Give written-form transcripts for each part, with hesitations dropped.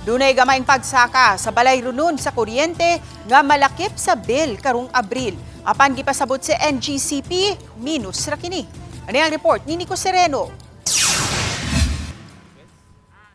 Dunay gamayng pagsaka sa balay runon sa kuryente nga malakip sa bill karong Abril. Apan gipasabot si NGCP, minus ra kini. Ano ang report ni Nico Sereno?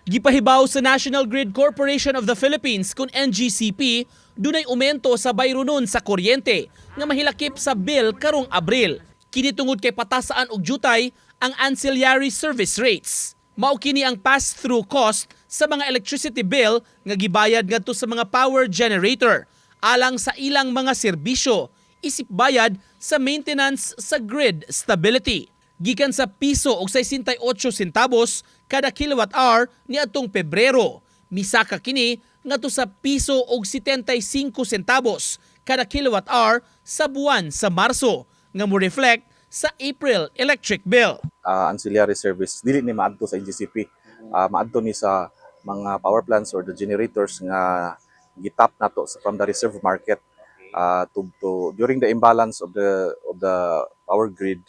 Gipahibaw sa National Grid Corporation of the Philippines kung NGCP, dunay umento sa bayronon sa kuryente nga mahilakip sa bill karong Abril. Kini tungod kay patasaan og jutay ang ancillary service rates. Mao kini ang pass-through cost sa mga electricity bill nga gibayad ngadto sa mga power generator alang sa ilang mga serbisyo isip bayad sa maintenance sa grid stability. Gikan sa piso og 68 centavos kada kilowatt hour niadtong Pebrero, misaka kini ngadto sa piso og 75 centavos kada kilowatt hour sa buwan sa Marso nga mo reflect sa April electric bill. Ancillary service dili ni maadto sa NGCP, maadto ni sa mga power plants or the generators nga gitap nato from the reserve market to during the imbalance of the power grid,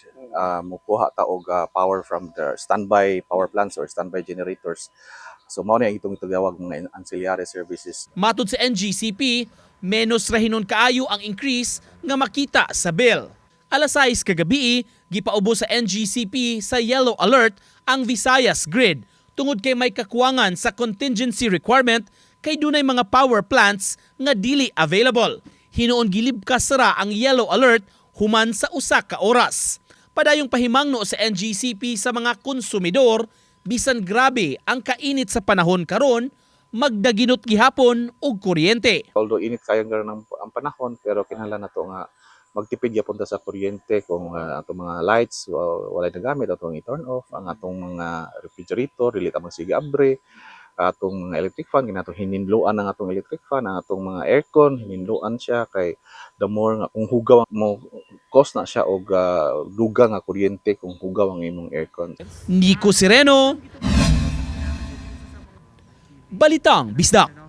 mukuha ta og power from the standby power plants or standby generators. So mao ni itong itugawag mga ancillary services. Matud sa NGCP, menos rahinon kaayo ang increase nga makita sa bill. Alas 6 kagabi, gipaubo sa NGCP sa yellow alert ang Visayas grid tungod kay may kakuwangan sa contingency requirement kay dunay mga power plants nga dili available. Hinuon gilibkas sara ang yellow alert human sa usa ka oras. Padayong pahimangno sa NGCP sa mga konsumidor, bisan grabe ang kainit sa panahon karon, magdaginot gihapon og kuryente. Although init kayo ang panahon, pero kinahanglan nato nga magtipid gyapon ta sa kuryente kung atong mga lights walay nagamit atong i-turn off, ang atong mga refrigerator dili ta magsigabre, atong mga electric fan ginato hininluan ang atong electric fan, ang atong mga aircon hininluan siya kay the more nga kung hugaw mo cost na siya og dugang nga kuryente kung hugaw ang imong aircon. Nico Sereno, Balitang Bisdak.